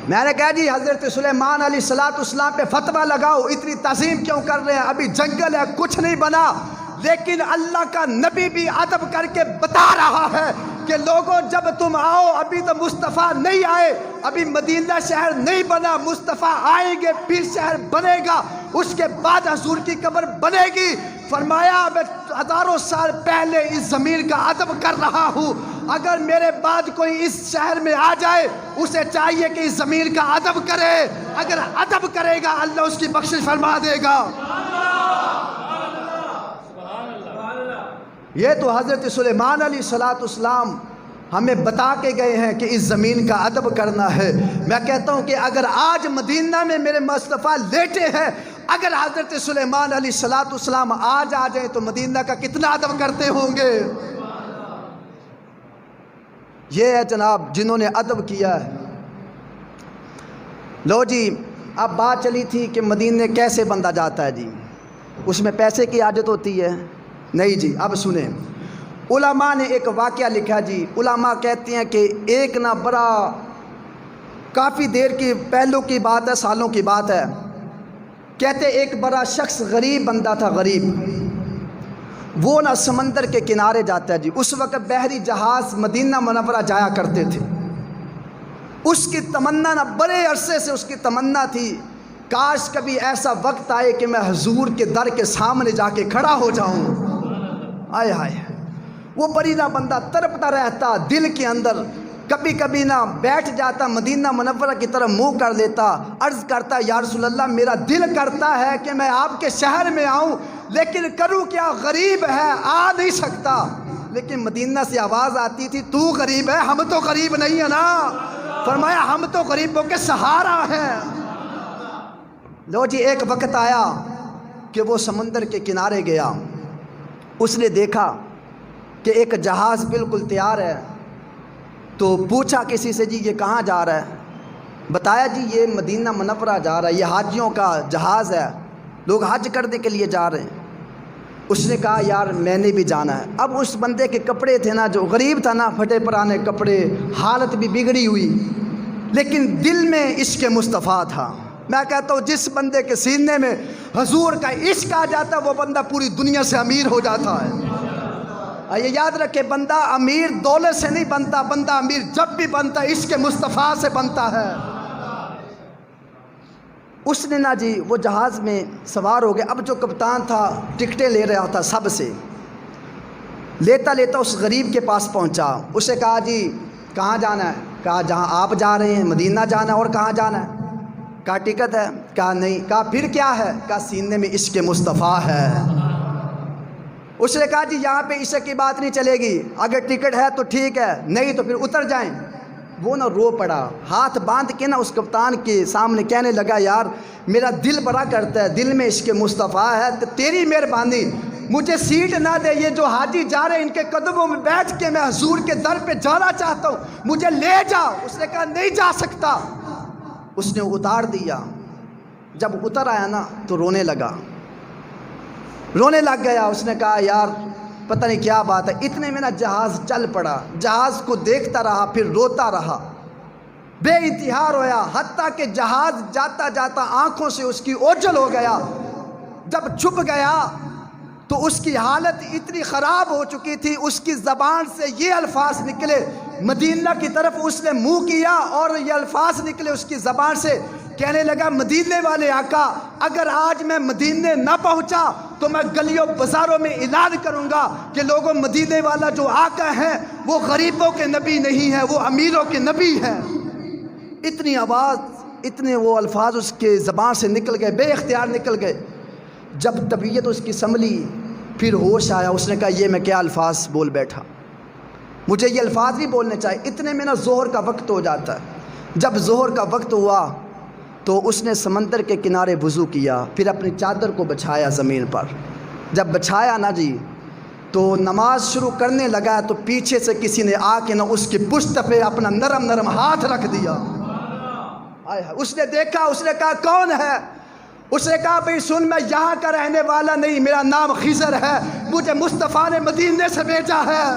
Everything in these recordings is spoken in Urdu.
میں نے کہا جی حضرت سلیمان علیہ السلام پہ فتویٰ لگاؤ، اتنی تعظیم کیوں کر رہے ہیں؟ ابھی جنگل ہے، کچھ نہیں بنا۔ لیکن اللہ کا نبی بھی ادب کر کے بتا رہا ہے کہ لوگوں جب تم آؤ، ابھی تو مصطفیٰ نہیں آئے، ابھی مدینہ شہر نہیں بنا، مصطفیٰ آئیں گے پھر شہر بنے گا، اس کے بعد حضور کی قبر بنے گی۔ فرمایا میں ہزاروں سال پہلے اس زمین کا ادب کر رہا ہوں، اگر میرے بعد کوئی اس شہر میں آ جائے اسے چاہیے کہ اس زمین کا ادب کرے، اگر ادب کرے گا اللہ اس کی بخشش فرما دے گا۔ یہ تو حضرت سلیمان علیہ السلام ہمیں بتا کے گئے ہیں کہ اس زمین کا ادب کرنا ہے۔ میں کہتا ہوں کہ اگر آج مدینہ میں میرے مصطفیٰ لیٹے ہیں، اگر حضرت سلیمان علیہ السلام آج آ جائیں تو مدینہ کا کتنا ادب کرتے ہوں گے۔ یہ ہے جناب جنہوں نے ادب کیا ہے۔ لو جی، اب بات چلی تھی کہ مدینے کیسے بندہ جاتا ہے جی، اس میں پیسے کی حاجت ہوتی ہے؟ نہیں جی، اب سنیں، علماء نے ایک واقعہ لکھا جی۔ علماء کہتے ہیں کہ ایک نہ بڑا کافی دیر کی پہلو کی بات ہے، سالوں کی بات ہے، کہتے ایک بڑا شخص غریب بندہ تھا، غریب، وہ نہ سمندر کے کنارے جاتا ہے جی۔ اس وقت بحری جہاز مدینہ منورہ جایا کرتے تھے۔ اس کی تمنا نہ بڑے عرصے سے اس کی تمنا تھی، کاش کبھی ایسا وقت آئے کہ میں حضور کے در کے سامنے جا کے کھڑا ہو جاؤں۔ آئے ہائے، وہ بڑی نہ بندہ تڑپتا رہتا دل کے اندر، کبھی کبھی نہ بیٹھ جاتا مدینہ منورہ کی طرف منہ کر لیتا، عرض کرتا یا رسول اللہ میرا دل کرتا ہے کہ میں آپ کے شہر میں آؤں، لیکن کروں کیا، غریب ہے آ نہیں سکتا۔ لیکن مدینہ سے آواز آتی تھی تو غریب ہے، ہم تو غریب نہیں ہیں نا۔ فرمایا ہم تو غریبوں کے سہارا ہیں۔ لو جی، ایک وقت آیا کہ وہ سمندر کے کنارے گیا، اس نے دیکھا کہ ایک جہاز بالکل تیار ہے، تو پوچھا کسی سے جی یہ کہاں جا رہا ہے؟ بتایا جی یہ مدینہ منورہ جا رہا ہے، یہ حاجیوں کا جہاز ہے، لوگ حج کرنے کے لیے جا رہے ہیں۔ اس نے کہا یار میں نے بھی جانا ہے۔ اب اس بندے کے کپڑے تھے نا، جو غریب تھا نا، پھٹے پرانے کپڑے، حالت بھی بگڑی ہوئی، لیکن دل میں عشق مصطفیٰ تھا۔ میں کہتا ہوں جس بندے کے سینے میں حضور کا عشق آ جاتا وہ بندہ پوری دنیا سے امیر ہو جاتا ہے۔ یہ یاد رکھے، بندہ امیر دولت سے نہیں بنتا، بندہ امیر جب بھی بنتا ہے عشق مصطفیٰ سے بنتا ہے۔ اس نے نا جی وہ جہاز میں سوار ہو گیا۔ اب جو کپتان تھا ٹکٹیں لے رہا تھا سب سے، لیتا لیتا اس غریب کے پاس پہنچا۔ اسے کہا جی کہاں جانا ہے؟ کہا جہاں آپ جا رہے ہیں مدینہ جانا ہے۔ اور کہاں جانا ہے؟ کہا ٹکٹ ہے؟ کہا نہیں۔ کہا پھر کیا ہے؟ کہا سینے میں عشق مصطفیٰ ہے۔ اس نے کہا جی یہاں پہ عشق کی بات نہیں چلے گی، اگر ٹکٹ ہے تو ٹھیک ہے، نہیں تو پھر اتر جائیں۔ وہ نہ رو پڑا، ہاتھ باندھ کے نا اس کپتان کے سامنے کہنے لگا یار میرا دل بڑا کرتا ہے، دل میں عشق مصطفیٰ ہے، تو تیری مہربانی مجھے سیٹ نہ دے، یہ جو حاجی جا رہے ہیں ان کے قدموں میں بیٹھ کے میں حضور کے در پہ جانا چاہتا ہوں، مجھے لے جا۔ اس نے کہا نہیں جا سکتا۔ اس نے اتار دیا۔ جب اتر آیا نا تو رونے لگا، رونے لگ گیا۔ اس نے کہا یار پتہ نہیں کیا بات ہے۔ اتنے میں نا جہاز چل پڑا، جہاز کو دیکھتا رہا پھر روتا رہا، بے انتہا رویا، حتیٰ کہ جہاز جاتا جاتا آنکھوں سے اس کی اوجھل ہو گیا۔ جب چھپ گیا تو اس کی حالت اتنی خراب ہو چکی تھی، اس کی زبان سے یہ الفاظ نکلے، مدینہ کی طرف اس نے منہ کیا اور یہ الفاظ نکلے اس کی زبان سے، کہنے لگا مدینے والے آقا اگر آج میں مدینے نہ پہنچا تو میں گلیوں بازاروں میں اعلان کروں گا کہ لوگوں مدینے والا جو آقا ہیں وہ غریبوں کے نبی نہیں ہیں، وہ امیروں کے نبی ہیں۔ اتنی آواز، اتنے وہ الفاظ اس کے زبان سے نکل گئے، بے اختیار نکل گئے۔ جب طبیعت اس کی سنبھلی پھر ہوش آیا، اس نے کہا یہ میں کیا الفاظ بول بیٹھا، مجھے یہ الفاظ نہیں بولنے چاہیے۔ اتنے میں نا ظہر کا وقت ہو جاتا ہے۔ جب ظہر کا وقت ہوا تو اس نے سمندر کے کنارے وضو کیا، پھر اپنی چادر کو بچھایا زمین پر۔ جب بچھایا نا جی تو نماز شروع کرنے لگا تو پیچھے سے کسی نے آ کے نا اس کی پشت پہ اپنا نرم نرم ہاتھ رکھ دیا۔ اس نے دیکھا، اس نے کہا کون ہے؟ اس نے کہا بھئی سن میں یہاں کا رہنے والا نہیں، میرا نام خضر ہے، مجھے مصطفیٰ نے مدینے سے بھیجا ہے۔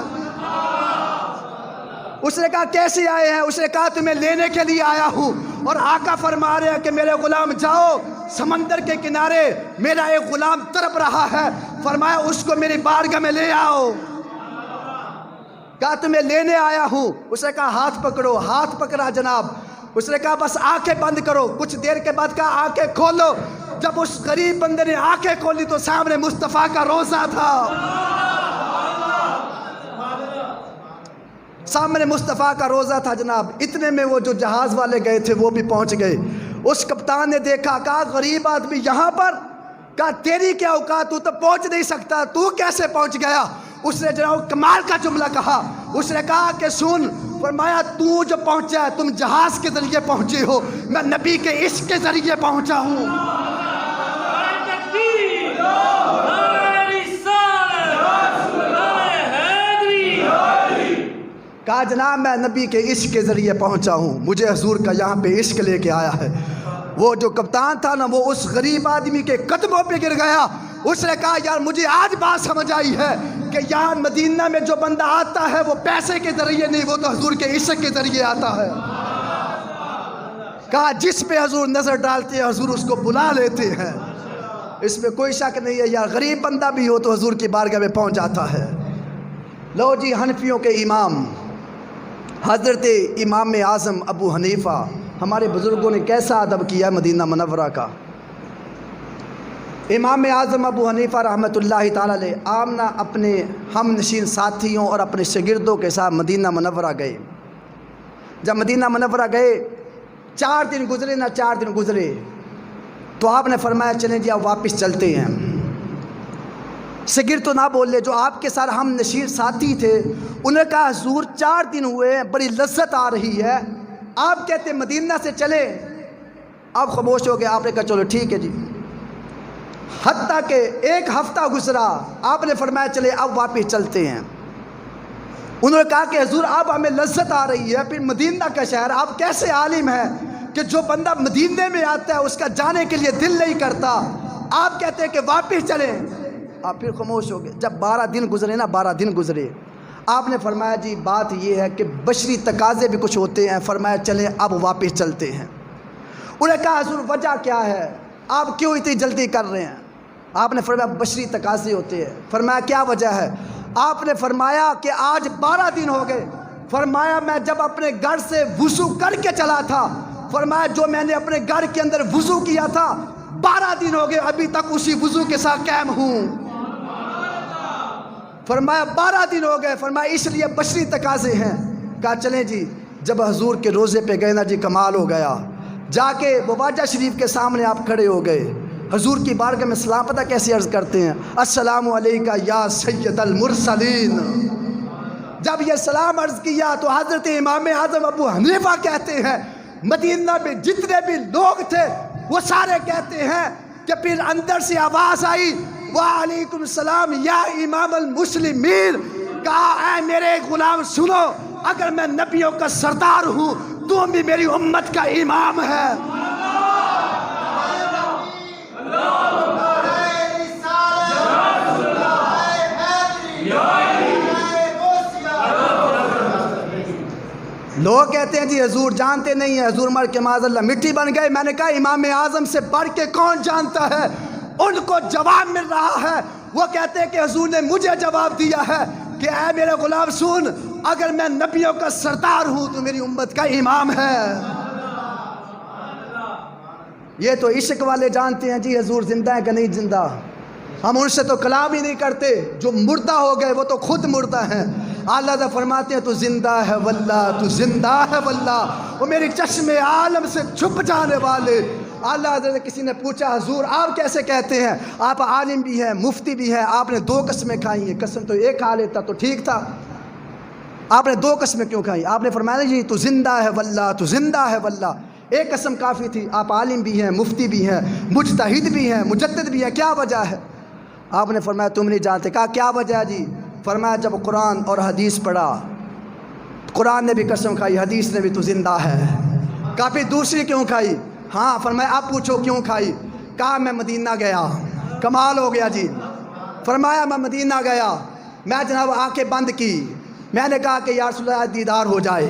اس نے کہا کیسے آئے ہیں؟ اس نے کہا تمہیں لینے کے لیے آیا ہوں۔ اور آقا فرما رہے ہیں کہ میرے غلام جاؤ سمندر کے کنارے میرا ایک غلام تڑپ رہا ہے، فرمایا اس کو میری بارگاہ میں لے آؤ۔ کہا تمہیں لینے آیا ہوں۔ اس نے کہا ہاتھ پکڑو، ہاتھ پکڑا جناب۔ اس نے کہا بس آنکھیں بند کرو۔ کچھ دیر کے بعد کہا آنکھیں کھولو۔ جب اس غریب بندے نے آنکھیں کھولی تو سامنے مصطفیٰ کا روضہ تھا، سامنے مصطفیٰ کا روضہ تھا جناب۔ اتنے میں وہ جو جہاز والے گئے تھے وہ بھی پہنچ گئے۔ اس کپتان نے دیکھا، کہا غریب آدمی یہاں پر، کہا تیری کیا اوقات، تو پہنچ نہیں سکتا، تو کیسے پہنچ گیا؟ اس نے جناب کمال کا جملہ کہا۔ اس نے کہا کہ سن، فرمایا تو جو پہنچا ہے تم جہاز کے ذریعے پہنچے ہو، میں نبی کے عشق کے ذریعے پہنچا ہوں۔ کہا جناب میں نبی کے عشق کے ذریعے پہنچا ہوں، مجھے حضور کا یہاں پہ عشق لے کے آیا ہے۔ وہ جو کپتان تھا نا وہ اس غریب آدمی کے قدموں پہ گر گیا۔ اس نے کہا یار مجھے آج بات سمجھ آئی ہے کہ یہاں مدینہ میں جو بندہ آتا ہے وہ پیسے کے ذریعے نہیں، وہ تو حضور کے عشق کے ذریعے آتا ہے۔ کہا جس پہ حضور نظر ڈالتے ہیں حضور اس کو بلا لیتے ہیں، اس میں کوئی شک نہیں ہے یار، غریب بندہ بھی ہو تو حضور کی بارگاہ میں پہنچ جاتا ہے۔ لو جی حنفیوں کے امام حضرت امام اعظم ابو حنیفہ، ہمارے بزرگوں نے کیسا ادب کیا مدینہ منورہ کا۔ امام اعظم ابو حنیفہ رحمۃ اللہ تعالیٰ علیہ آمنہ اپنے ہم نشین ساتھیوں اور اپنے شاگردوں کے ساتھ مدینہ منورہ گئے۔ جب مدینہ منورہ گئے 4 دن گزرے نہ 4 دن گزرے تو آپ نے فرمایا چلیں جی آپ واپس چلتے ہیں۔ شاگرد تو نہ بولے، جو آپ کے ساتھ ہم نشین ساتھی تھے انہوں نے کہا حضور 4 دن ہوئے ہیں، بڑی لذت آ رہی ہے، آپ کہتے مدینہ سے چلے۔ آپ خاموش ہو گئے، آپ نے کہا چلو ٹھیک ہے جی۔ حتیٰ کہ 1 ہفتہ گزرا، آپ نے فرمایا چلے اب واپس چلتے ہیں۔ انہوں نے کہا کہ حضور اب ہمیں لذت آ رہی ہے، پھر مدینہ کا شہر، آپ کیسے عالم ہیں کہ جو بندہ مدینہ میں آتا ہے اس کا جانے کے لیے دل نہیں کرتا، آپ کہتے ہیں کہ واپس چلیں۔ آپ پھر خاموش ہو گئے۔ جب 12 دن گزرے نا 12 دن گزرے، آپ نے فرمایا جی بات یہ ہے کہ بشری تقاضے بھی کچھ ہوتے ہیں، فرمایا چلیں اب واپس چلتے ہیں۔ انہوں نے کہا حضور وجہ کیا ہے، آپ کیوں اتنی جلدی کر رہے ہیں؟ آپ نے فرمایا بشری تقاضے ہوتے ہیں۔ فرمایا کیا وجہ ہے؟ آپ نے فرمایا کہ آج 12 دن ہو گئے، فرمایا میں جب اپنے گھر سے وضو کر کے چلا تھا، فرمایا جو میں نے اپنے گھر کے اندر وضو کیا تھا 12 دن ہو گئے ابھی تک اسی وضو کے ساتھ قائم ہوں۔ فرمایا 12 دن ہو گئے، فرمایا اس لیے بشری تقاضے ہیں۔ کہا چلیں جی۔ جب حضور کے روزے پہ گئے نا جی کمال ہو گیا، جا کے مواجہ شریف کے سامنے آپ کھڑے ہو گئے، حضور کی بارگاہ میں سلام پتہ کیسے عرض کرتے ہیں، السلام علیکہ یا سید المرسلین۔ جب یہ سلام عرض کیا تو حضرت امام اعظم ابو حنیفہ کہتے ہیں مدینہ میں جتنے بھی لوگ تھے وہ سارے کہتے ہیں کہ پھر اندر سے آواز آئی وعلیکم السلام یا امام المسلمین۔ کہا اے میرے غلام سنو، اگر میں نبیوں کا سردار ہوں تو بھی میری امت کا امام ہے۔ لوگ کہتے ہیں جی حضور جانتے نہیں ہیں، حضور مر کے معاذ اللہ مٹی بن گئے۔ میں نے کہا امام اعظم سے بڑھ کے کون جانتا ہے؟ ان کو جواب مل رہا ہے، وہ کہتے ہیں کہ حضور نے مجھے جواب دیا ہے کہ اے میرے غلام سن، اگر میں نبیوں کا سردار ہوں تو میری امت کا امام ہے۔ یہ تو عشق والے جانتے ہیں جی حضور زندہ ہے کہ نہیں زندہ، ہم ان سے تو کلام ہی نہیں کرتے، جو مردہ ہو گئے وہ تو خود مردہ ہیں۔ اللہ تعالیٰ فرماتے ہیں تو زندہ ہے واللہ، تو زندہ ہے واللہ، وہ میری چشم عالم سے چھپ جانے والے۔ اللہ تعالیٰ کسی نے پوچھا حضور آپ کیسے کہتے ہیں، آپ عالم بھی ہیں مفتی بھی ہیں، آپ نے 2 قسمیں کھائی ہیں، قسم تو ایک کھا لیتا تو ٹھیک تھا، آپ نے 2 قسمیں کیوں کھائی؟ آپ نے فرمایا جی تو زندہ ہے واللہ، تو زندہ ہے واللہ، ایک قسم کافی تھی، آپ عالم بھی ہیں مفتی بھی ہیں مجتہد بھی ہیں مجدد بھی ہیں، کیا وجہ ہے؟ آپ نے فرمایا تم نہیں جانتے۔ کہا کیا وجہ ہے جی؟ فرمایا جب قرآن اور حدیث پڑھا، قرآن نے بھی قسم کھائی حدیث نے بھی تو زندہ ہے۔ کہا پھر دوسری کیوں کھائی؟ ہاں فرمایا آپ پوچھو کیوں کھائی؟ کہا میں مدینہ گیا، کمال ہو گیا جی۔ فرمایا میں مدینہ گیا، میں جناب آنکھیں بند کی، میں نے کہا کہ یا رسول اللہ دیدار ہو جائے.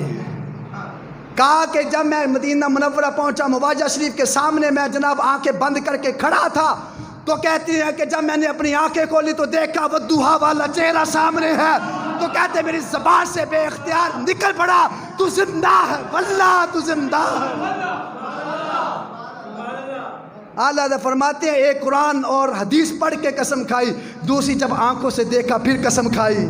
کہا کہ جب میں مدینہ منورہ پہنچا مواجہ شریف کے سامنے میں جناب آنکھیں بند کر کے کھڑا تھا تو کہتی ہیں کہ جب میں نے اپنی آنکھیں کھولی تو دیکھا وہ دوحہ والا چہرہ سامنے ہے. تو کہتے میری زبان سے بے اختیار نکل پڑا تو زندہ ہے واللہ تو زندہ ہے. اعلیٰ حضرت فرماتے ہیں ایک قرآن اور حدیث پڑھ کے قسم کھائی, دوسری جب آنکھوں سے دیکھا پھر قسم کھائی.